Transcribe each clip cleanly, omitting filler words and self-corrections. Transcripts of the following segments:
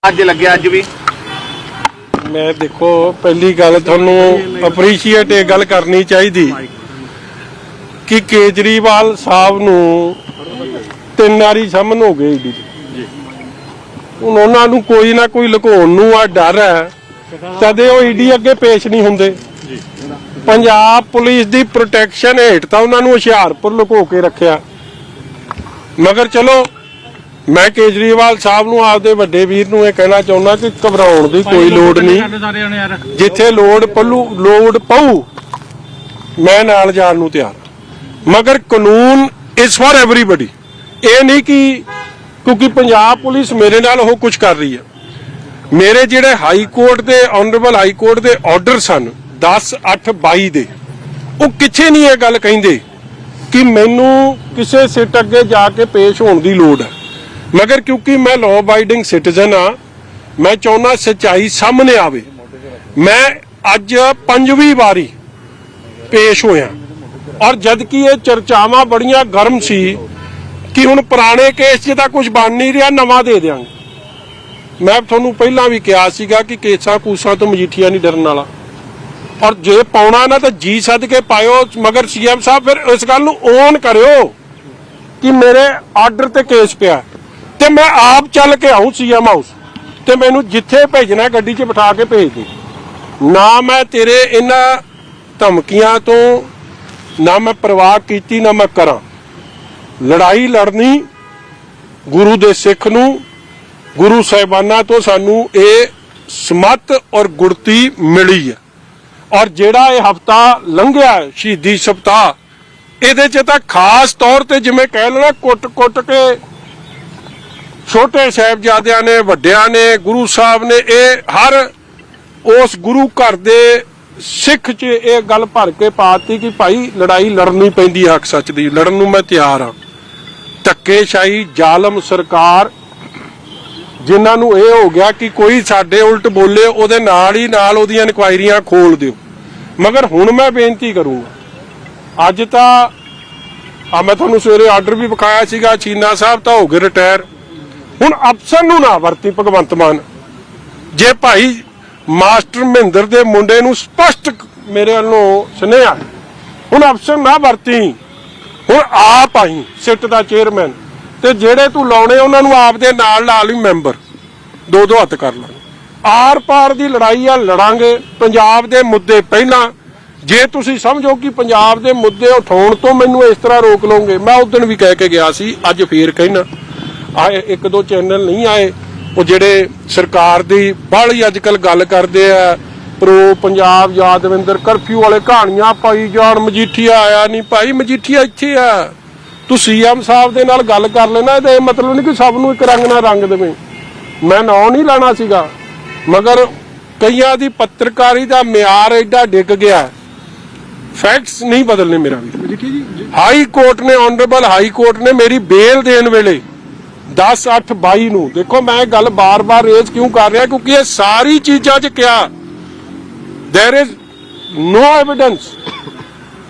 ਅੱਜ ਲੱਗਿਆ ਅੱਜ ਵੀ मैं देखो पहली गल थानू अप्रीशीएट ये गल करनी चाहिए कि केजरीवाल साहब नू 3 वारी समन हो गई ईडी हुण उन्हां नू कोई ना कोई लुकाउण नू आ डर है तदे वो ईडी अगे पेश नहीं हुंदे। पंजाब पुलिस दी प्रोटैक्शन हेठ तां उन्हां नू हुशियारपुर लुको के रखिया मगर चलो मैं केजरीवाल साहब नू आपदे वड्डे वीर नू कहना चाहुंदा कि घबराउण दी कोई लोड़ नहीं, जिथे लोड़ पऊ मैं नाल जाण नू तैयार। मगर कानून इज फॉर एवरीबडी, ये नहीं कि क्योंकि पंजाब पुलिस मेरे नाल वो कुछ कर रही है। मेरे जिहड़े हाई कोर्ट दे ऑनरेबल हाई कोर्ट दे ऑर्डर सन 10/8/22 दे वो किथे नहीं ये गल कहिंदे कि मैनू किसी सिट अगे जाके पेश होने की लोड़ है। मगर क्योंकि मैं लॉ अबाइडिंग सिटीजन हाँ, मैं चाहना सच्चाई सामने आवे। मैं अज 5वीं वारी पेश होया और जबकि ये चर्चावां बड़ियां गर्म सी कि हुण पुराने केस 'च तां कुछ बन नहीं रहा, नवां दे देंगे। मैं तुहानूं पहलां भी कहा सीगा कि केसां कूसां तो मजीठिया नहीं डरन वाला और जे पाउणा ना तो जी सद के पायो। मगर सीएम साहब फिर इस गल नूं ओन करियो कि मेरे आर्डर ते केस पिया ते मैं आप चल के आऊँ सीएम हाउस ते मैनू जिथे भेजना गड्डी 'च बिठा के भेज दे। ना मैं तेरे इन्हां धमकियां तो ना मैं परवाह कीती ना मैं करा। लड़ाई लड़नी गुरु दे सिख नूं गुरु साहिबाना तो सानू ये समत और गुरती मिली है और जेड़ा ये हफ्ता लंघिया शहीदी सप्ताह इहदे च तां खास तौर ते जिवें कह लेना कुट कुट के छोटे साहिबजादियां ने वड्डियां ने गुरु साहब ने ये हर उस गुरु घर दे सिख च ये गल भर के पाती कि भाई लड़ाई लड़नी पैंदी हक सच दी, लड़न नूं मैं तैयार हाँ। धक्केशाही जालम सरकार जिन्हां नूं ये हो गया कि कोई साडे उल्ट बोले उहदे नाल ही नाल उहदियां इनक्वायरियां खोल दिओ। मगर हुण मैं बेनती करूंगा अज तां मैं तुहानूं सवेरे आर्डर भी विखाया सीगा, चीना साहब तां हो गए रिटायर। हुण अफसर नूं ना वरती भगवंत मान, जे भाई मास्टर महेंद्र दे मुंडे नूं स्पष्ट मेरे वल्लों सुनेहा हुण अफसर ना वरती। हुण आप आई सिट दा चेयरमैन ते जेड़े तू लाउणे उन्हां नूं आप दे नाल नाल ही मैंबर दो हत्थ कर लांगे। आर पार दी लड़ाई आ लड़ांगे। पंजाब दे मुद्दे पहलां जे तुसीं समझो कि पंजाब दे मुद्दे उठाउण तो मैनूं इस तरह रोक लोगे, मैं उस दिन भी कह के गया सी, अज फिर कहना आए 1-2 चैनल नहीं आए वो जेड़े सरकार दी बाहली अजकल गल करदे आ प्रो पंजाब यादविंदर कर्फ्यू वाले कहानियां पाई जाण। मजीठिया आया नहीं, भाई मजीठिया इत्थे आ, तू सीएम साहब दे नाल गल कर लेना। ते मतलब नहीं कि सब नूं एक रंग ना रंग देवें। मैं नाम नहीं लाना सीगा मगर कईयां दी पत्रकारी दा म्यार एडा डिग गया, फैक्ट्स नहीं बदलने। मेरा भी हाई कोर्ट ने ऑनरेबल हाई कोर्ट ने मेरी बेल देने वेले 10/8/22 नूं देखो मैं गल बार बार रेज क्यों कर रहा क्योंकि ये सारी चीज़ां च क्या there is no evidence,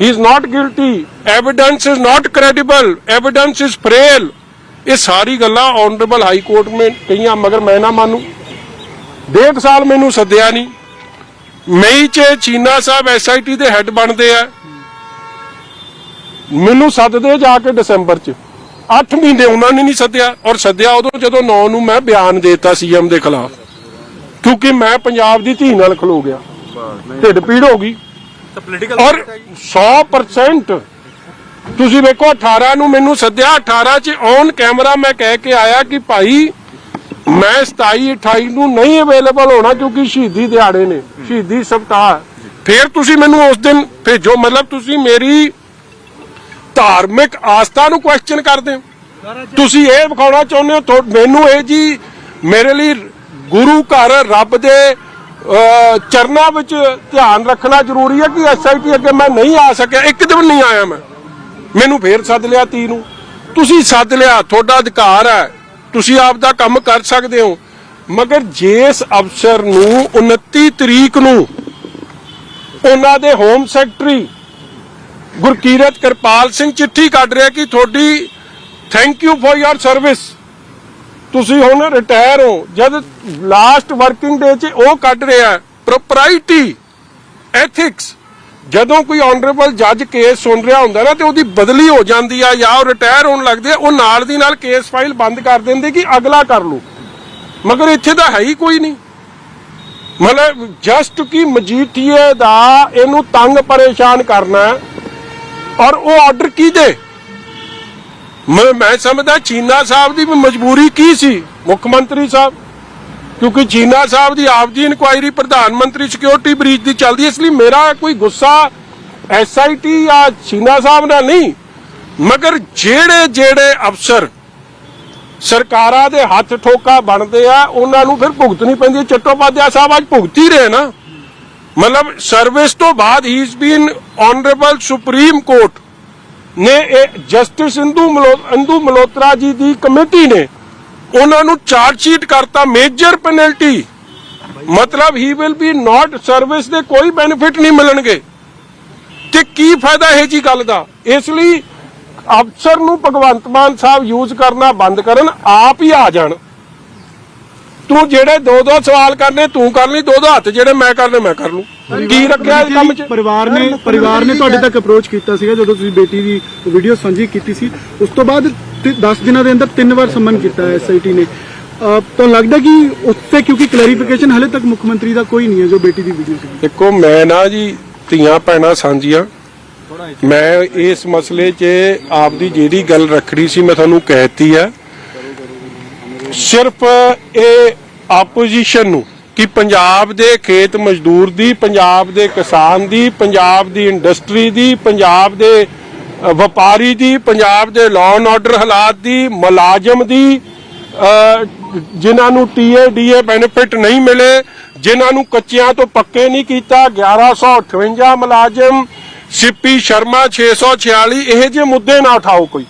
he is not guilty, evidence is not credible, evidence is frail. ये सारी गल्लां ऑनरेबल हाई कोर्ट में कही मगर मैं ना मानू। 1.5 साल मैनू सद्या नहीं। मई च चीना साहब SIT दे हैड बनते हैं, मैनू सददे जाके दिसंबर च 8 महीने उन्होंने नहीं सद्या और सद्या उदों जदों 9 नूं मैं बयान देता सीएम के खिलाफ क्योंकि मैं पंजाब की धी नाल खलो गया, ढिड पीड़ हो गई। और 100% तुसीं वेखो 18 नूं मैनू सद्या, 18 च ऑन कैमरा मैं कह के आया कि भाई मैं 27-28 नूं नहीं अवेलेबल होना क्योंकि शहीदी दिहाड़े ने, शहीदी सप्ताह। फिर तुसीं मैनू उस दिन भेजो, मतलब तुसीं मेरी धार्मिक आस्था नूं क्वेश्चन करदे हो। तुसीं ये विखाउणा चाहुंदे हो मैनू ये जी मेरे लिए गुरु घर रब दे चरनां विच ध्यान रखना जरूरी है कि SIT अगे मैं नहीं आ सकिया, एक दिन नहीं आया मैनू फिर सद लिया 30 नूं। तुसीं सद लिया, तुहाडा अधिकार है, तुसीं आप दा काम कर सकते हो। मगर जिस अफसर नूं 29 तरीक नूं उन्हां दे होम सैकटरी गुरकीरत कृपाल सिंह चिट्ठी कढ रहा कि थोड़ी thank you for your service ਤੁਸੀਂ ਹੁਣ ਰਿਟਾਇਰ ਹੋ, ਜਦ ਲਾਸਟ ਵਰਕਿੰਗ ਡੇ 'ਚ ਉਹ ਕੱਢ ਰਿਹਾ ਪ੍ਰੋਪਰਾਈਟੀ ਐਥਿਕਸ। ਜਦੋਂ ਕੋਈ ਆਨਰੇਬਲ ਜੱਜ ਕੇਸ ਸੁਣ ਰਿਹਾ ਹੁੰਦਾ ਨਾ ਤੇ ਉਹਦੀ ਬਦਲੀ ਹੋ ਜਾਂਦੀ ਆ ਜਾਂ ਉਹ ਰਿਟਾਇਰ ਹੋਣ ਲੱਗਦੇ ਆ, ਉਹ ਨਾਲ ਦੀ ਨਾਲ ਕੇਸ ਫਾਈਲ ਬੰਦ ਕਰ ਦਿੰਦੇ ਕਿ ਅਗਲਾ ਕਰ ਲੂ। ਮਗਰ ਇੱਥੇ ਤਾਂ ਹੈ ਹੀ ਕੋਈ ਨਹੀਂ। ਮਤਲਬ ਜਸਟ ਕਿ ਮਜੀਠੀਏ ਦਾ ਇਹਨੂੰ ਤੰਗ ਪਰੇਸ਼ਾਨ ਕਰਨਾ, ਔਰ ਉਹ ਆਰਡਰ ਕਿਹਦੇ? ਮੈਂ ਸਮਝਦਾ ਚੀਨਾ ਸਾਹਿਬ ਦੀ ਮਜਬੂਰੀ ਕੀ ਸੀ, ਮੁੱਖ ਮੰਤਰੀ ਸਾਹਿਬ, ਕਿਉਂਕਿ ਚੀਨਾ ਸਾਹਿਬ ਦੀ ਆਪਦੀ ਇਨਕੁਆਇਰੀ ਪ੍ਰਧਾਨ ਮੰਤਰੀ ਸਿਕਿਉਰਿਟੀ ਬ੍ਰੀਚ ਦੀ ਚੱਲਦੀ, ਇਸ ਲਈ ਮੇਰਾ ਕੋਈ ਗੁੱਸਾ SIT ਜਾਂ ਚੀਨਾ ਸਾਹਿਬ ਨਾਲ ਨਹੀਂ, ਮਗਰ ਜਿਹੜੇ ਅਫਸਰ ਸਰਕਾਰਾਂ ਦੇ ਹੱਥ ਠੋਕਾ ਬਣਦੇ ਆ ਉਹਨਾਂ ਨੂੰ ਫਿਰ ਭੁਗਤਣੀ ਪੈਂਦੀ ਹੈ। ਚਟੋਪਾਧਿਆਏ ਸਾਹਿਬ ਅੱਜ ਭੁਗਤ ਹੀ ਰਹੇ ਨਾ। ਮਤਲਬ ਸਰਵਿਸ ਤੋਂ ਬਾਅਦ ਹੀ is been honourable supreme court ਨੇ ਜਸਟਿਸ ਇੰਦੂ ਮਲਹੋਤਰਾ ਜੀ ਦੀ ਕਮੇਟੀ ਨੇ ਉਹਨਾਂ ਨੂੰ ਚਾਰਜ ਸ਼ੀਟ ਕਰਤਾ, ਮੇਜਰ ਪੈਨਲਟੀ। ਮਤਲਬ he will be not service ਦੇ ਕੋਈ ਬੈਨੀਫਿਟ ਨਹੀਂ ਮਿਲਣਗੇ ਤੇ ਕੀ ਫਾਇਦਾ ਇਹ ਜੀ ਗੱਲ ਦਾ। ਇਸ ਲਈ ਅਫਸਰ ਨੂੰ ਭਗਵੰਤ ਮਾਨ ਸਾਹਿਬ ਯੂਜ਼ ਕਰਨਾ ਬੰਦ ਕਰਨ, ਆਪ ਹੀ ਆ ਜਾਣ। ਤੂੰ ਜਿਹੜੇ ਦੋ ਸਵਾਲ ਕਰਨੇ ਤੂੰ ਕਰ ਲਈ, ਦੋ ਹੱਥ ਜਿਹੜੇ ਮੈਂ ਕਰਨੇ ਮੈਂ ਕਰ ਲੂੰ। ਕੀ ਰੱਖਿਆ ਇਸ ਕੰਮ 'ਚ? ਪਰਿਵਾਰ ਨੇ ਤੁਹਾਡੇ ਤੱਕ ਅਪਰੋਚ ਕੀਤਾ ਸੀਗਾ ਜਦੋਂ ਤੁਸੀਂ ਬੇਟੀ ਦੀ ਵੀਡੀਓ ਸਾਂਝੀ ਕੀਤੀ ਸੀ, ਉਸ ਤੋਂ ਬਾਅਦ 10 ਦਿਨਾਂ ਦੇ ਅੰਦਰ 3 ਵਾਰ ਸੰਮਨ ਕੀਤਾ SIT ਨੇ। ਤਾਂ ਲੱਗਦਾ ਕਿ ਉੱਤੇ ਕਿਉਂਕਿ ਕਲੈਰੀਫਿਕੇਸ਼ਨ ਹਲੇ ਤੱਕ ਮੁੱਖ ਮੰਤਰੀ ਦਾ ਕੋਈ ਨਹੀਂ ਹੈ ਜੋ ਬੇਟੀ ਦੀ ਵੀਡੀਓ ਸੀ। ਦੇਖੋ ਮੈਂ ਨਾ ਜੀ ਧੀਆਂ ਭੈਣਾਂ ਸਾਂਝੀਆਂ, ਮੈਂ ਇਸ ਮਸਲੇ 'ਚ ਆਪਦੀ ਜਿਹੜੀ ਗੱਲ ਰੱਖਣੀ ਸੀ ਮੈਂ ਤੁਹਾਨੂੰ ਕਹਿਤੀ ਹੈ। ਸਿਰਫ ਇਹ ਆਪੋਜੀਸ਼ਨ ਨੂੰ ਕਿ ਪੰਜਾਬ ਦੇ ਖੇਤ ਮਜ਼ਦੂਰ ਦੀ, ਪੰਜਾਬ ਦੇ ਕਿਸਾਨ ਦੀ, ਪੰਜਾਬ ਦੀ ਇੰਡਸਟਰੀ ਦੀ, ਪੰਜਾਬ ਦੇ ਵਪਾਰੀ ਦੀ, ਪੰਜਾਬ ਦੇ ਲਾਅ ਐਂਡ ਆਰਡਰ ਹਾਲਾਤ ਦੀ, ਮੁਲਾਜ਼ਮ ਦੀ, ਜਿਨ੍ਹਾਂ ਨੂੰ TADA ਬੈਨੀਫਿਟ ਨਹੀਂ ਮਿਲੇ, ਜਿਨ੍ਹਾਂ ਨੂੰ ਕੱਚਿਆਂ ਤੋਂ ਪੱਕੇ ਨਹੀਂ ਕੀਤਾ, 1158 ਮੁਲਾਜ਼ਮ, ਸਿੱਪੀ ਸ਼ਰਮਾ 646, ਇਹ ਜਿਹੇ ਮੁੱਦੇ ਨਾ ਉਠਾਓ। ਕੋਈ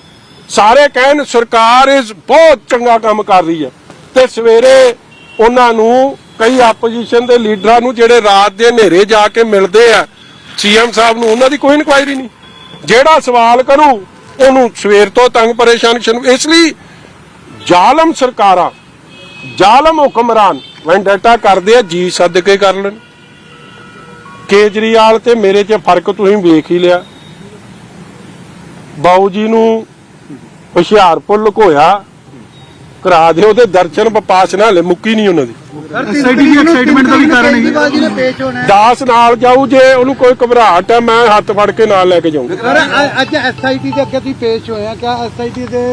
ਸਾਰੇ ਕਹਿਣ ਸਰਕਾਰ ਬਹੁਤ ਚੰਗਾ ਕੰਮ ਕਰ ਰਹੀ ਹੈ ਤੇ ਸਵੇਰੇ ਉਹਨਾਂ ਨੂੰ ਕਈ ਆਪੋਜੀਸ਼ਨ ਦੇ ਲੀਡਰਾਂ ਨੂੰ ਜਿਹੜੇ ਰਾਤ ਦੇ ਹਨੇਰੇ ਜਾ ਕੇ ਮਿਲਦੇ ਆ CM ਸਾਹਿਬ ਨੂੰ, ਉਹਨਾਂ ਦੀ ਕੋਈ ਇਨਕੁਆਇਰੀ ਨਹੀਂ। ਜਿਹੜਾ ਸਵਾਲ ਕਰੂ ਉਹਨੂੰ ਸਵੇਰ ਤੋਂ ਤੰਗ ਪਰੇਸ਼ਾਨ ਸ਼ੁਰੂ। ਇਸ ਲਈ ਜ਼ਾਲਮ ਸਰਕਾਰਾਂ, ਜ਼ਾਲਮ ਹੁਕਮਰਾਨ ਵੈਂਡੇਟਾ ਕਰਦੇ ਆ, ਜੀ ਸੱਦ ਕੇ ਕਰ ਲੈਣ। ਕੇਜਰੀਵਾਲ ਤੇ ਮੇਰੇ 'ਚ ਫਰਕ ਤੁਸੀਂ ਵੇਖ ਹੀ ਲਿਆ। ਬਾਊ ਜੀ ਨੂੰ ਹੁਸ਼ਿਆਰਪੁਰ ਲੁਕੋਇਆ ਕਰਾ ਦਿਓ, ਉਹਦੇ ਦਰਸ਼ਨ ਵਪਾਸ ਨਾਲ ਮੁੱਕੀ ਨਹੀਂ ਉਹਨਾਂ ਦੀ। ਐਕਸਾਈਟਮੈਂਟ ਦਾ ਵੀ ਕਾਰਨ ਹੈ। ਦਾਸ ਨਾਲ ਜਾਊ, ਜੇ ਉਹਨੂੰ ਕੋਈ ਘਬਰਾਹਟ ਹੈ ਮੈਂ ਹੱਥ ਫੜ ਕੇ ਨਾਲ ਲੈ ਕੇ ਜਾਊਂਗਾ। ਅੱਜ SIT ਦੇ ਅੱਗੇ ਤੁਸੀਂ ਪੇਸ਼ ਹੋਏ ਆ, ਕਿਆ SIT ਦੇ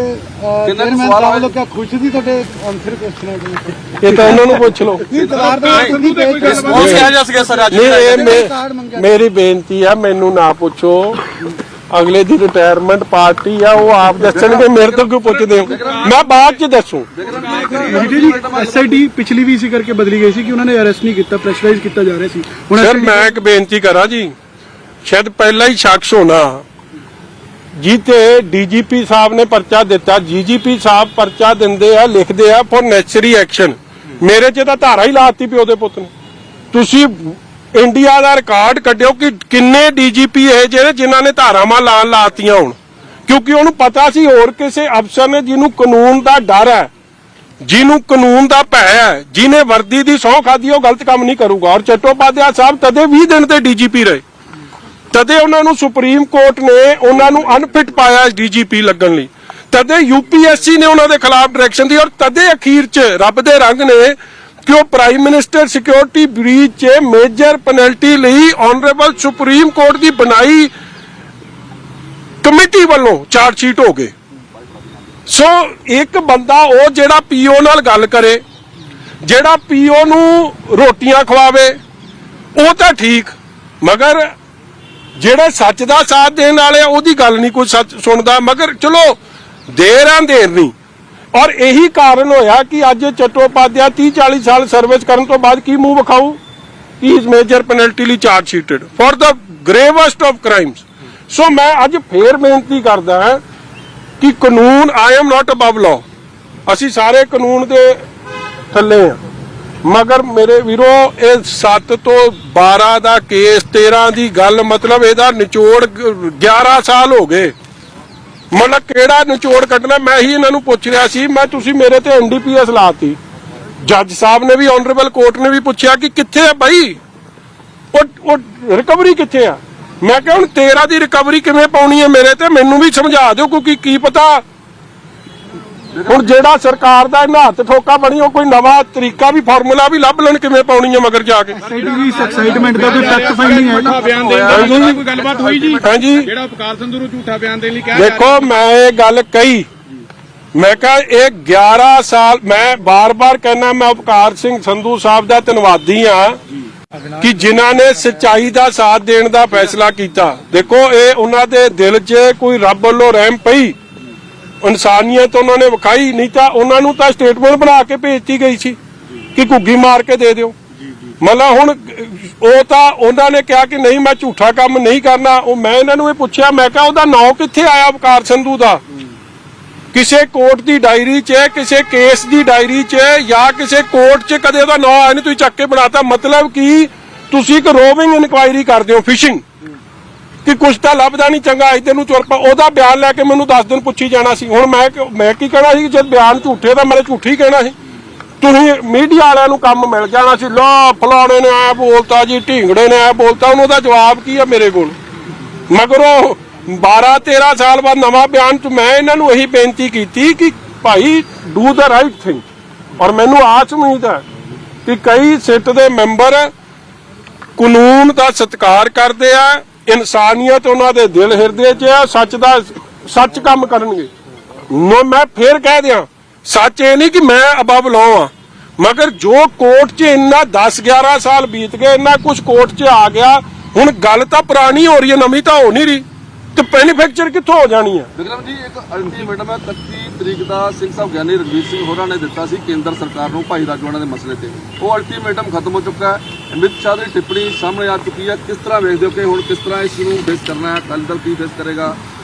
ਚੇਅਰਮੈਨ ਸਾਹਿਬ ਲੋਕ ਕਿਆ ਖੁਸ਼ ਸੀ ਤੁਹਾਡੇ ਆਨਸਰ ਕੁਐਸਚਨਾਂ ਦੇ? ਇਹ ਤਾਂ ਉਹਨਾਂ ਨੂੰ ਪੁੱਛ ਲਓ। ਮੇਰੀ ਬੇਨਤੀ ਹੈ, ਮੈਨੂੰ ਨਾ ਪੁੱਛੋ। ਅਗਲੇ ਦੀ ਰਿਟਾਇਰਮੈਂਟ ਪਾਰਟੀ ਆ, ਉਹ ਆਪ ਦੱਸਣਗੇ, ਮੇਰੇ ਤੋਂ ਕਿਉਂ ਪੁੱਛਦੇ ਹੋ? ਮੈਂ ਬਾਅਦ 'ਚ ਦੱਸੂ। SIT ਪਿਛਲੀ ਵੀ ਇਸੇ ਕਰਕੇ ਬਦਲੀ ਗਈ ਸੀ ਕਿ ਉਹਨਾਂ ਨੇ ਅਰੈਸਟ ਨਹੀਂ ਕੀਤਾ, ਪ੍ਰੈਸ਼ਰਾਈਜ਼ ਕੀਤਾ ਜਾ ਰਿਹਾ ਸੀ। ਹੁਣ ਸਰ ਮੈਂ ਇੱਕ ਬੇਨਤੀ ਕਰਾਂ ਜੀ, ਸ਼ਾਇਦ ਪਹਿਲਾ ਹੀ ਸ਼ਖਸ ਹੋਣਾ ਜਿੱਤੇ DGP ਸਾਹਿਬ ਨੇ ਪਰਚਾ ਦਿੱਤਾ। GGP ਸਾਹਿਬ ਪਰਚਾ ਦਿੰਦੇ ਆ, ਲਿਖਦੇ ਆ ਫॉर ਨੈਸੈਸਰੀ ਐਕਸ਼ਨ। ਮੇਰੇ 'ਚ ਤਾਂ ਧਾਰਾ ਹੀ ਲਾਤੀ ਪਿਓ ਦੇ ਪੁੱਤ ਨੇ। ਤੁਸੀਂ ਇੰਡੀਆ ਦਾ ਰਿਕਾਰਡ ਕੱਢਿਓ ਕਿ ਕਿੰਨੇ DGP ਇਹ ਜਿਹੜੇ ਜਿਨ੍ਹਾਂ ਨੇ ਧਾਰਾਵਾਂ ਲਾਤੀਆਂ ਹੋਣ, ਕਿਉਂਕਿ ਉਹਨੂੰ ਪਤਾ ਸੀ ਹੋਰ ਕਿਸੇ ਅਫਸਰ ਨੇ ਜਿਹਨੂੰ ਕਾਨੂੰਨ ਦਾ ਡਰ ਹੈ, ਜਿਹਨੂੰ ਕਾਨੂੰਨ ਦਾ ਭੈ ਹੈ, ਜਿਹਨੇ ਵਰਦੀ ਦੀ ਸਹੁੰ ਖਾਦੀ, ਉਹ ਗਲਤ ਕੰਮ ਨਹੀਂ ਕਰੂਗਾ। ਔਰ ਚਟੋਪਾਧਿਆਏ ਸਾਹਿਬ ਤਦੇ 20 ਦਿਨ ਤੇ DGP ਰਹੇ, ਤਦੇ ਉਹਨਾਂ ਨੂੰ ਸੁਪਰੀਮ ਕੋਰਟ ਨੇ ਉਹਨਾਂ ਨੂੰ ਅਨਫਿਟ ਪਾਇਆ DGP ਲੱਗਣ ਲਈ, ਤਦੇ UPSC ਨੇ ਉਹਨਾਂ ਦੇ ਖਿਲਾਫ ਡਾਇਰੈਕਸ਼ਨ ਦੀ, ਔਰ ਤਦੇ ਅਖੀਰ 'ਚ ਰੱਬ ਦੇ ਰੰਗ ਨੇ ਕਿ ਉਹ ਪ੍ਰਾਈਮ ਮਿਨਿਸਟਰ ਸਿਕਿਉਰਿਟੀ ਬ੍ਰੀਚ 'ਚ ਮੇਜਰ ਪੈਨਲਟੀ ਲਈ ਆਨਰੇਬਲ ਸੁਪਰੀਮ ਕੋਰਟ ਦੀ ਬਣਾਈ ਕਮੇਟੀ ਵੱਲੋਂ ਚਾਰਜ ਸ਼ੀਟ ਹੋ ਗਏ। ਸੋ ਇੱਕ ਬੰਦਾ ਉਹ ਜਿਹੜਾ PO ਨਾਲ ਗੱਲ ਕਰੇ, ਜਿਹੜਾ PO ਨੂੰ ਰੋਟੀਆਂ ਖਵਾਵੇ, ਉਹ ਤਾਂ ਠੀਕ, ਮਗਰ ਜਿਹੜੇ ਸੱਚ ਦਾ ਸਾਥ ਦੇਣ ਵਾਲੇ ਉਹਦੀ ਗੱਲ ਨਹੀਂ ਕੋਈ ਸੱਚ ਸੁਣਦਾ। ਮਗਰ ਚਲੋ ਦੇਰ ਨਹੀਂ। ਔਰ ਇਹੀ ਕਾਰਨ ਹੋਇਆ ਕਿ ਅੱਜ ਚਟੋਪਾਧਿਆਏ 30-40 ਸਾਲ ਸਰਵਿਸ ਕਰਨ ਤੋਂ ਬਾਅਦ ਕੀ ਮੂੰਹ ਵਿਖਾਊ? ਹੀ ਇਜ਼ ਮੇਜਰ ਪੈਨਲਟੀ ਲਈ charge sheeted for the gravest of crimes. So ਮੈਂ ਅੱਜ ਫੇਰ ਬੇਨਤੀ ਕਰਦਾ ਹਾਂ ਕਿ ਕਾਨੂੰਨ, I am not above law, ਅਸੀਂ ਸਾਰੇ ਕਾਨੂੰਨ ਦੇ ਥੱਲੇ ਆ। ਮਗਰ ਮੇਰੇ ਵੀਰੋ ਇਹ 7 ਤੋਂ 12 ਦਾ ਕੇਸ, 13 ਦੀ ਗੱਲ, ਮਤਲਬ ਇਹਦਾ ਨਿਚੋੜ 11 ਸਾਲ ਹੋ ਗਏ। ਮਤਲਬ ਕਿਹੜਾ ਨਿਚੋੜ ਕੱਢਣਾ, ਮੈਂ ਹੀ ਇਹਨਾਂ ਨੂੰ ਪੁੱਛ ਰਿਹਾ ਸੀ। ਮੈਂ ਤੁਸੀਂ ਮੇਰੇ ਤੇ NDPS ਲਾਤੀ, ਜੱਜ ਸਾਹਿਬ ਨੇ ਵੀ, ਆਨਰੇਬਲ ਕੋਰਟ ਨੇ ਵੀ ਪੁੱਛਿਆ ਕਿ ਕਿੱਥੇ ਆ ਬਾਈ, ਉਹ ਰਿਕਵਰੀ ਕਿੱਥੇ ਆ। ਮੈਂ ਕਿਹਾ ਹੁਣ 13 ਦੀ ਰਿਕਵਰੀ ਕਿਵੇਂ ਪਾਉਣੀ ਹੈ ਮੇਰੇ ਤੇ, ਮੈਨੂੰ ਵੀ ਸਮਝਾ ਦਿਓ, ਕਿਉਂਕਿ ਕੀ ਪਤਾ ਹੁਣ ਜਿਹੜਾ ਸਰਕਾਰ ਦਾ ਇਹਨਾਂ ਹੱਥ ਠੋਕਾ ਬਣੀ, ਉਹ ਕੋਈ ਨਵਾਂ ਤਰੀਕਾ ਵੀ, ਫਾਰਮੂਲਾ ਵੀ ਲੱਭ ਲੈਣ ਕਿਵੇਂ ਪਾਉਣੀ ਹੈ ਮਗਰ ਜਾ ਕੇ। ਐਕਸਾਈਟਮੈਂਟ ਦਾ ਕੋਈ ਫੈਕਟ ਫਾਈਂਡਿੰਗ ਹੈ? ਬਿਆਨ ਦੇਣ ਦੀ ਕੋਈ ਗੱਲਬਾਤ ਹੋਈ ਜੀ? ਹਾਂਜੀ, ਜਿਹੜਾ ਉਪਕਾਰ ਸੰਧੂ ਨੂੰ ਝੂਠਾ ਬਿਆਨ ਦੇਣ ਲਈ ਕਿਹਾ ਦੇਖੋ ਮੈਂ ਇਹ ਗੱਲ ਕਹੀ, ਮੈਂ ਕਿਹਾ ਇਹ 11 ਸਾਲ, ਮੈਂ ਬਾਰ-ਬਾਰ ਕਹਿਣਾ ਮੈਂ ਉਪਕਾਰ ਸਿੰਘ ਸੰਧੂ ਸਾਹਿਬ ਦਾ ਧੰਨਵਾਦੀ ਆ ਕਿ ਜਿਨ੍ਹਾਂ ਨੇ ਸੱਚਾਈ ਦਾ ਸਾਥ ਦੇਣ ਦਾ ਫੈਸਲਾ ਕੀਤਾ। ਦੇਖੋ ਇਹ ਉਹਨਾਂ ਦੇ ਦਿਲ 'ਚ ਕੋਈ ਰੱਬ ਵੱਲੋਂ ਰਹਿਮ ਪਈ, ਇਨਸਾਨੀਅਤ ਉਹਨਾਂ ਨੇ ਵਿਖਾਈ, ਨਹੀਂ ਤਾਂ ਉਹਨਾਂ ਨੂੰ ਤਾਂ ਸਟੇਟਮੈਂਟ ਬਣਾ ਕੇ ਭੇਜਤੀ ਗਈ ਸੀ ਕਿ ਘੁੱਗੀ ਮਾਰ ਕੇ ਦੇ ਦਿਓ। ਮਤਲਬ ਹੁਣ ਉਹ ਤਾਂ ਉਹਨਾਂ ਨੇ ਕਿਹਾ ਕਿ ਨਹੀਂ ਮੈਂ ਝੂਠਾ ਕੰਮ ਨਹੀਂ ਕਰਨਾ। ਉਹ ਮੈਂ ਇਹਨਾਂ ਨੂੰ ਇਹ ਪੁੱਛਿਆ, ਮੈਂ ਕਿਹਾ ਉਹਦਾ ਨਾਂ ਕਿੱਥੇ ਆਇਆ ਉਪਕਾਰ ਸੰਧੂ ਦਾ? ਕਿਸੇ ਕੋਰਟ ਦੀ ਡਾਇਰੀ 'ਚ, ਕਿਸੇ ਕੇਸ ਦੀ ਡਾਇਰੀ 'ਚ ਜਾਂ ਕਿਸੇ ਕੋਰਟ 'ਚ ਕਦੇ ਉਹਦਾ ਨਾਂ ਆਇਆ ਨਹੀਂ, ਤੁਸੀਂ ਚੱਕ ਕੇ ਬਣਾਤਾ। ਮਤਲਬ ਕਿ ਤੁਸੀਂ ਇੱਕ ਰੋਵਿੰਗ ਇਨਕੁਆਇਰੀ ਕਰਦੇ ਹੋ, ਫਿਸ਼ਿੰਗ, ਕਿ ਕੁਛ ਤਾਂ ਲੱਭਦਾ ਨਹੀਂ ਚੰਗਾ, ਇੱਧਰ ਨੂੰ ਚੁਰ ਪਾ। ਉਹਦਾ ਬਿਆਨ ਲੈ ਕੇ ਮੈਨੂੰ 10 ਦਿਨ ਪੁੱਛੀ ਜਾਣਾ ਸੀ। ਹੁਣ ਮੈਂ ਕੀ ਕਹਿਣਾ ਸੀ, ਜਦ ਬਿਆਨ ਝੂਠੇ ਤਾਂ ਮੈਂ ਝੂਠੀ ਕਹਿਣਾ ਸੀ। ਤੁਸੀਂ ਮੀਡੀਆ ਵਾਲਿਆਂ ਨੂੰ ਕੰਮ ਮਿਲ ਜਾਣਾ ਸੀ, ਲਾ ਫਲਾਣੇ ਨੇ ਐ ਬੋਲਤਾ ਜੀ, ਢੀਂਗੜੇ ਨੇ ਐ ਬੋਲਤਾ, ਉਹਨੂੰ ਉਹਦਾ ਜਵਾਬ ਕੀ ਆ ਮੇਰੇ ਕੋਲ। ਮਗਰੋਂ 12-13 ਸਾਲ ਬਾਅਦ ਨਵਾਂ ਬਿਆਨ ਚ ਮੈਂ ਇਹਨਾਂ ਨੂੰ ਇਹੀ ਬੇਨਤੀ ਕੀਤੀ ਕਿ ਭਾਈ ਡੂ ਦਾ ਰਾਈਟ ਥਿੰਗ। ਔਰ ਮੈਨੂੰ ਆਸ ਉਮੀਦ ਹੈ ਕਿ ਕਈ ਸਿੱਟ ਦੇ ਮੈਂਬਰ ਕਾਨੂੰਨ ਦਾ ਸਤਿਕਾਰ ਕਰਦੇ ਆ, ਇਨਸਾਨੀਅਤ ਉਹਨਾਂ ਦੇ ਦਿਲ ਹਿਰਦੇ 'ਚ ਆ, ਸੱਚ ਕੰਮ ਕਰਨਗੇ। ਮੈਂ ਫੇਰ ਕਹਿ ਦਿਆਂ, ਸੱਚ ਇਹ ਨਹੀਂ ਕਿ ਮੈਂ ਅਬਵ ਲਾਅ ਆ, ਮਗਰ ਜੋ ਕੋਰਟ 'ਚ ਇੰਨਾ 10-11 ਸਾਲ ਬੀਤ ਗਏ, ਇੰਨਾ ਕੁਝ ਕੋਰਟ 'ਚ ਆ ਗਿਆ, ਹੁਣ ਗੱਲ ਤਾਂ ਪੁਰਾਣੀ ਹੋ ਰਹੀ ਹੈ, ਨਵੀਂ ਤਾਂ ਹੋ ਨਹੀਂ ਰਹੀ, ਤੇ ਮੈਨੂਫੈਕਚਰ ਕਿੱਥੋਂ ਹੋ ਜਾਣੀ ਹੈ। ਵਿਕਰਮ ਜੀ, ਇੱਕ ਅਲਟੀਮੇਟਮ ਹੈ 31 ਤਰੀਕ ਦਾ ਸਿੰਘ ਸਾਹਿਬ ਗਿਆਨੀ ਰਘਵੀਰ ਸਿੰਘ ਹੋਰਾਂ ਨੇ ਦਿੱਤਾ ਸੀ ਕੇਂਦਰ ਸਰਕਾਰ ਨੂੰ ਭਾਈ ਰਾਜਵਾਨਾ ਦੇ ਮਸਲੇ ਤੇ। ਉਹ ਅਲਟੀਮੇਟਮ ਖਤਮ ਹੋ ਚੁੱਕਾ ਹੈ। ਅਮਿਤ ਸ਼ਾਹ ਦੀ ਟਿੱਪਣੀ ਸਾਹਮਣੇ ਆ ਚੁੱਕੀ ਹੈ। ਕਿਸ ਤਰ੍ਹਾਂ ਵੇਖਦੇ ਹੋ ਕਿ ਹੁਣ ਕਿਸ ਤਰ੍ਹਾਂ ਇਸ ਨੂੰ ਫੇਸ ਕਰਨਾ ਹੈ? ਅਕਾਲੀ ਦਲ ਕੀ ਫੇਸ ਕਰੇਗਾ?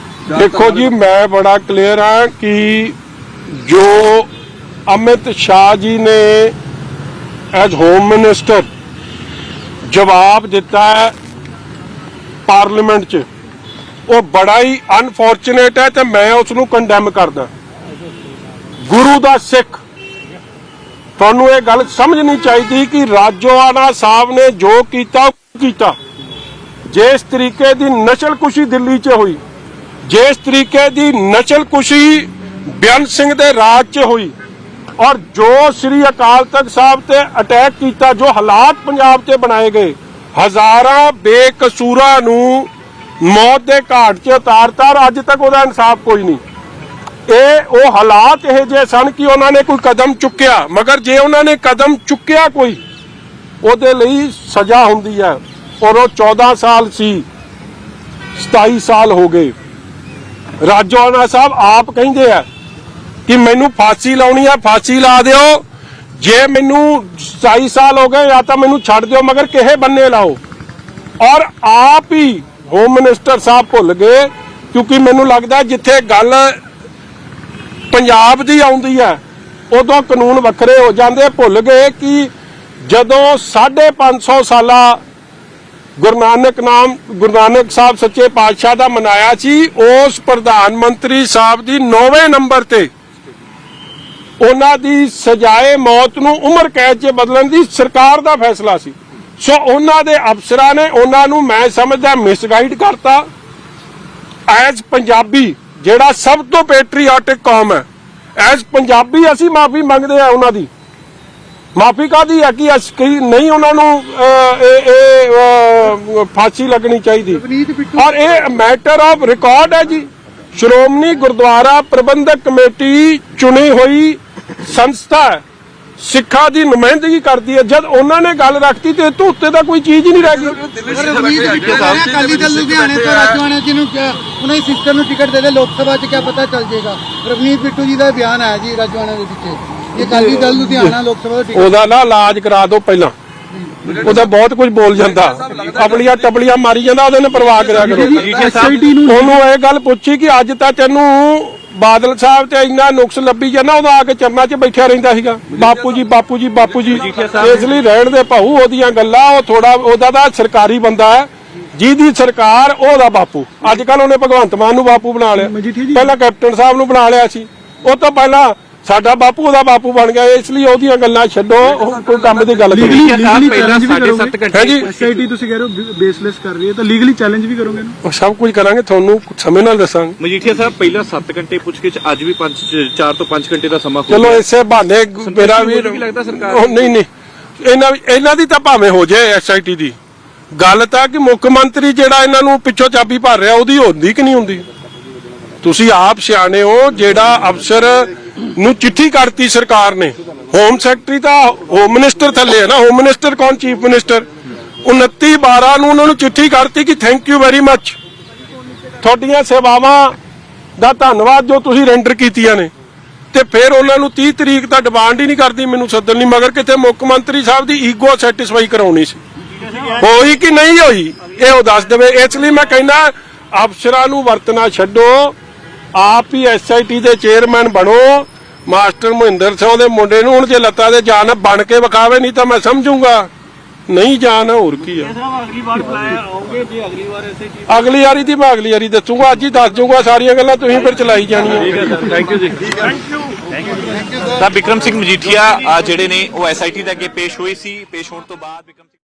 ਦੇਖੋ ਜੀ, ਮੈਂ ਬੜਾ ਕਲੀਅਰ ਹਾਂ ਕਿ ਜੋ ਅਮਿਤ ਸ਼ਾਹ ਜੀ ਨੇ ਐਜ਼ ਹੋਮ ਮਿਨਿਸਟਰ ਜਵਾਬ ਦਿੱਤਾ ਹੈ ਪਾਰਲੀਮੈਂਟ 'ਚ, ਉਹ ਬੜਾ ਹੀ ਅਨਫੋਰਚੂਨੇਟ ਹੈ ਤੇ ਮੈਂ ਉਸ ਨੂੰ ਕੰਡੈਮ ਕਰਦਾ। ਗੁਰੂ ਦਾ ਸਿੱਖ, ਤੁਹਾਨੂੰ ਇਹ ਗੱਲ ਸਮਝਣੀ ਚਾਹੀਦੀ ਕਿ ਰਾਜੋਆਣਾ ਸਾਹਿਬ ਨੇ ਜੋ ਕੀਤਾ ਉਹ ਕੀਤਾ। ਜਿਸ ਤਰੀਕੇ ਦੀ ਨਸਲਕੁਸ਼ੀ ਦਿੱਲੀ 'ਚ ਹੋਈ, ਜਿਸ ਤਰੀਕੇ ਦੀ ਨਸਲਕੁਸ਼ੀ ਬੇਅੰਤ ਸਿੰਘ ਦੇ ਰਾਜ 'ਚ ਹੋਈ, ਔਰ ਜੋ ਸ੍ਰੀ ਅਕਾਲ ਤਖਤ ਸਾਹਿਬ ਤੇ ਅਟੈਕ ਕੀਤਾ, ਜੋ ਹਾਲਾਤ ਪੰਜਾਬ 'ਤੇ ਬਣਾਏ ਗਏ, ਹਜ਼ਾਰਾਂ ਬੇਕਸੂਰਾਂ ਨੂੰ ਮੌਤ ਦੇ ਘਾਟ 'ਚ ਉਤਾਰਤਾ, ਅੱਜ ਤੱਕ ਉਹਦਾ ਇਨਸਾਫ ਕੋਈ ਨਹੀਂ। ਉਹ ਹਾਲਾਤ ਇਹ ਜਿਹੇ ਸਨ ਕਿ ਉਹਨਾਂ ਨੇ ਕੋਈ ਕਦਮ ਚੁੱਕਿਆ, ਮਗਰ ਜੇ ਉਹਨਾਂ ਨੇ ਕਦਮ ਚੁੱਕਿਆ ਕੋਈ, ਉਹਦੇ ਲਈ ਸਜ਼ਾ ਹੁੰਦੀ ਹੈ। ਔਰ ਉਹ 14 ਸਾਲ ਸੀ, 27 ਸਾਲ ਹੋ ਗਏ। ਰਾਜੋਆਣਾ ਸਾਹਿਬ ਆਪ ਕਹਿੰਦੇ ਆ ਕਿ ਮੈਨੂੰ ਫਾਂਸੀ ਲਾਉਣੀ ਆ, ਫਾਂਸੀ ਲਾ ਦਿਓ, ਜੇ ਮੈਨੂੰ 27 ਸਾਲ ਹੋ ਗਏ ਜਾਂ ਤਾਂ ਮੈਨੂੰ ਛੱਡ ਦਿਓ, ਮਗਰ ਕਿਹੇ ਬੰਨੇ ਲਾਓ। ਔਰ ਆਪ ਹੀ ਹੋਮ ਮਿਨਿਸਟਰ ਸਾਹਿਬ ਭੁੱਲ ਗਏ, ਕਿਉਂਕਿ ਮੈਨੂੰ ਲੱਗਦਾ ਜਿੱਥੇ ਗੱਲ ਪੰਜਾਬ ਦੀ ਆਉਂਦੀ ਹੈ ਉਦੋਂ ਕਾਨੂੰਨ ਵੱਖਰੇ ਹੋ ਜਾਂਦੇ। ਭੁੱਲ ਗਏ ਕਿ ਜਦੋਂ 550 ਸਾਲਾ ਗੁਰੂ ਨਾਨਕ ਸਾਹਿਬ ਸੱਚੇ ਪਾਤਸ਼ਾਹ ਦਾ ਮਨਾਇਆ ਸੀ, ਉਸ ਪ੍ਰਧਾਨ ਮੰਤਰੀ ਸਾਹਿਬ ਦੀ 9ਵੇਂ ਨੰਬਰ ਤੇ ਉਹਨਾਂ ਦੀ ਸਜ਼ਾਏ ਮੌਤ ਨੂੰ ਉਮਰ ਕੈਦ 'ਚ ਬਦਲਣ ਦੀ ਸਰਕਾਰ ਦਾ ਫੈਸਲਾ ਸੀ। ਸੋ ਉਹਨਾਂ ਦੇ ਅਫਸਰਾਂ ਨੇ ਉਹਨਾਂ ਨੂੰ, ਮੈਂ ਸਮਝਦਾ, ਮਿਸਗਾਈਡ ਕਰਤਾ। ਐਜ਼ ਪੰਜਾਬੀ, ਜਿਹੜਾ ਸਭ ਤੋਂ ਪੈਟਰੀਆਟਿਕ ਕੌਮ ਹੈ, ਐਜ਼ ਪੰਜਾਬੀ ਅਸੀਂ ਮਾਫੀ ਮੰਗਦੇ ਆ ਉਹਨਾਂ ਦੀ। ਮਾਫੀ ਕਾਹਦੀ ਹੈ ਕਿ ਅਸੀਂ ਨਹੀਂ ਉਹਨਾਂ ਨੂੰ ਫਾਂਸੀ ਲੱਗਣੀ ਚਾਹੀਦੀ। ਔਰ ਇਹ ਮੈਟਰ ਆਫ ਰਿਕਾਰਡ ਹੈ ਜੀ। ਸ਼੍ਰੋਮਣੀ ਗੁਰਦੁਆਰਾ ਪ੍ਰਬੰਧਕ ਕਮੇਟੀ ਚੁਣੀ ਹੋਈ ਸੰਸਥਾ ਹੈ, ਸਿੱਖਾਂ ਦੀ ਨੁਮਾਇੰਦਗੀ ਕਰਦੀ ਹੈ। ਜਦ ਉਹਨਾਂ ਨੇ ਗੱਲ ਰੱਖਤੀ ਤੇ ਇੱਥੋਂ ਉੱਤੇ ਤਾਂ ਕੋਈ ਚੀਜ਼ ਹੀ ਨਹੀਂ ਰਹਿ ਗਈ। ਅਕਾਲੀ ਦਲ ਲੁਧਿਆਣੇ ਤੋਂ ਰਾਜਵਾਨਾ ਜੀ ਨੂੰ ਉਹਨਾਂ ਦੀ ਸਿਸਟਰ ਨੂੰ ਟਿਕਟ ਦੇ ਦੇ, ਲੋਕ ਸਭਾ 'ਚ ਕਿਆ ਪਤਾ ਚੱਲ ਜਾਏਗਾ। ਰਵਨੀਤ ਬਿੱਟੂ ਜੀ ਦਾ ਬਿਆਨ ਆਇਆ ਜੀ ਰਾਜਵਾਨਾ ਦੇ ਪਿੱਛੇ, ਇਹ ਅਕਾਲੀ ਦਲ ਲੁਧਿਆਣਾ ਲੋਕ ਸਭਾ ਦਾ ਟਿਕਟ, ਉਹਦਾ ਨਾ ਇਲਾਜ ਕਰਾ ਦਿਓ ਪਹਿਲਾਂ। ਉਹਦਾ ਬਹੁਤ ਕੁਝ ਬੋਲ ਜਾਂਦਾ, ਆਪਣੀਆਂ ਟਪਲੀਆਂ ਮਾਰੀ ਜਾਂਦਾ, ਉਹਦੇ ਨੇ ਪਰਵਾਹ ਕਰਿਆ ਕਰੋ। ਉਹਨੂੰ ਇਹ ਗੱਲ ਪੁੱਛੀ ਕਿ ਅੱਜ ਤਾਂ ਤੈਨੂੰ ਬਾਦਲ ਸਾਹਿਬ ਤੇ ਇੰਨਾ ਨੁਕਸ ਲੱਭੀ ਜਾਂਦਾ, ਉਹਦਾ ਆ ਕੇ ਚਰਨਾਂ 'ਚ ਬੈਠਿਆ ਰਹਿੰਦਾ ਸੀਗਾ, ਬਾਪੂ ਜੀ ਬਾਪੂ ਜੀ ਬਾਪੂ ਜੀ। ਇਸ ਲਈ ਰਹਿਣ ਦੇ ਭਾਊ ਉਹਦੀਆਂ ਗੱਲਾਂ, ਉਹ ਥੋੜਾ ਉਹਦਾ ਤਾਂ ਸਰਕਾਰੀ ਬੰਦਾ ਹੈ। ਜਿਹਦੀ ਸਰਕਾਰ ਉਹਦਾ ਬਾਪੂ। ਅੱਜ ਕੱਲ ਉਹਨੇ ਭਗਵੰਤ ਮਾਨ ਨੂੰ ਬਾਪੂ ਬਣਾ ਲਿਆ, ਮਜੀਠੀਆ ਜੀ। ਪਹਿਲਾਂ ਕੈਪਟਨ ਸਾਹਿਬ ਨੂੰ ਬਣਾ ਲਿਆ ਸੀ, ਉਹ ਤੋਂ ਪਹਿਲਾਂ ਸਾਡਾ ਬਾਪੂ ਉਹਦਾ ਬਾਪੂ ਬਣ ਗਿਆ। ਇਸ ਲਈ ਉਹਦੀਆਂ ਗੱਲਾਂ ਛੱਡੋ, ਉਹ ਕੋਈ ਕੰਮ ਦੀ ਗੱਲ ਕਰੋ। ਐਸਆਈਟੀ ਤੁਸੀਂ ਕਹਿ ਰਹੇ ਹੋ ਬੇਸਲੈਸ ਕਰ ਰਹੀ ਹੈ, ਤਾਂ ਲੀਗਲੀ ਚੈਲੰਜ ਵੀ ਕਰੋਗੇ ਨਾ? ਉਹ ਸਭ ਕੁਝ ਕਰਾਂਗੇ, ਤੁਹਾਨੂੰ ਸਮੇਂ ਨਾਲ ਦੱਸਾਂਗੇ। ਮਜੀਠੀਆ ਸਾਹਿਬ ਪਹਿਲਾਂ 7 ਘੰਟੇ ਪੁੱਛਗਿੱਛ, ਅੱਜ ਵੀ 4 ਤੋਂ 5 ਘੰਟੇ ਦਾ ਸਮਾਂ ਹੋ ਚਲੋ ਇਸੇ ਬਹਾਨੇ ਮੇਰਾ ਵੀ ਲੱਗਦਾ ਸਰਕਾਰ ਉਹ ਨਹੀਂ ਇਹਨਾਂ ਦੀ ਤਾਂ ਭਾਵੇਂ ਹੋ ਜਾਏ ਐਸਆਈਟੀ ਦੀ ਗੱਲ, ਤਾਂ ਕਿ ਮੁੱਖ ਮੰਤਰੀ ਜਿਹੜਾ ਇਹਨਾਂ ਨੂੰ ਪਿੱਛੋਂ ਚਾਬੀ ਭਰ ਰਿਹਾ ਉਹਦੀ ਹੁੰਦੀ ਕਿ ਨਹੀਂ ਹੁੰਦੀ। ਤੁਸੀਂ ਆਪ ਸਿਆਣੇ ਹੋ, ਜਿਹੜਾ ਅਫਸਰ ਨੂੰ ਚਿੱਠੀ ਕਰਤੀ ਸਰਕਾਰ ਨੇ, ਹੋਮ ਸੈਕਟਰੀ ਤਾਂ ਹੋਮ ਮਿਨਿਸਟਰ ਥੱਲੇ ਹੈ ਨਾ, ਹੋਮ ਮਿਨਿਸਟਰ ਕੌਣ, ਚੀਫ ਮਿਨਿਸਟਰ। 29/12 ਨੂੰ ਉਹਨਾਂ ਨੂੰ ਚਿੱਠੀ ਕਰਤੀ ਕਿ ਥੈਂਕ ਯੂ ਵੈਰੀ ਮੱਚ, ਤੁਹਾਡੀਆਂ ਸੇਵਾਵਾਂ ਦਾ ਧੰਨਵਾਦ ਜੋ ਤੁਸੀਂ ਰੈਂਡਰ ਕੀਤੀਆਂ ਨੇ। ਤੇ ਫਿਰ ਉਹਨਾਂ ਨੂੰ 30 ਤਰੀਕ ਦਾ ਡਿਮਾਂਡ ਹੀ ਨਹੀਂ ਕਰਦੀ ਮੈਨੂੰ ਸੱਦਣ ਲਈ, ਮਗਰ ਕਿਤੇ ਮੁੱਖ ਮੰਤਰੀ ਸਾਹਿਬ ਦੀ ਈਗੋ ਸੈਟੀਸਫਾਈ ਕਰਾਉਣੀ ਸੀ। ਹੋਈ ਕਿ ਨਹੀਂ ਹੋਈ ਇਹ ਉਹ ਦੱਸ ਦੇਵੇ। ਇਸ ਲਈ ਮੈਂ ਕਹਿੰਦਾ ਅਫਸਰਾਂ ਨੂੰ ਵਰਤਣਾ ਛੱਡੋ, ਆਪ ਹੀ ਐਸਆਈਟੀ ਦੇ ਚੇਅਰਮੈਨ ਬਣੋ। ਮਾਸਟਰ ਮਹਿੰਦਰ ਸਿੰਘ ਦੇ ਮੁੰਡੇ ਨੂੰ ਹੁਣ ਜੇ ਲੱਤਾਂ ਦੇ ਜਾਨ ਬਣ ਕੇ ਵਿਖਾਵੇ, ਨਹੀਂ ਤਾਂ ਮੈਂ ਸਮਝੂੰਗਾ ਨਹੀਂ ਜਾਨ, ਹੋਰ ਕੀ ਆ। ਅਗਲੀ ਵਾਰ ਬੁਲਾਇਆ ਆਉਂਗੇ ਜੀ, ਅਗਲੀ ਵਾਰ ਐਸੇ ਕੀ ਅਗਲੀ ਵਾਰੀ ਦੀ ਮੈਂ ਅਗਲੀ ਵਾਰੀ ਦੱਸੂਗਾ, ਅੱਜ ਹੀ ਦੱਸ ਦੂੰਗਾ ਸਾਰੀਆਂ ਗੱਲਾਂ, ਤੁਸੀਂ ਫਿਰ ਚਲਾਈ ਜਾਣੀਆਂ। ਥੈਂਕ ਯੂ ਜੀ। ਤਾਂ ਬਿਕਰਮ ਸਿੰਘ ਮਜੀਠੀਆ ਜਿਹੜੇ ਨੇ ਉਹ ਐਸਆਈਟੀ ਦੇ ਅੱਗੇ ਪੇਸ਼ ਹੋਏ ਸੀ। ਪੇਸ਼ ਹੋਣ ਤੋਂ ਬਾਅਦ ਬਿਕਰਮ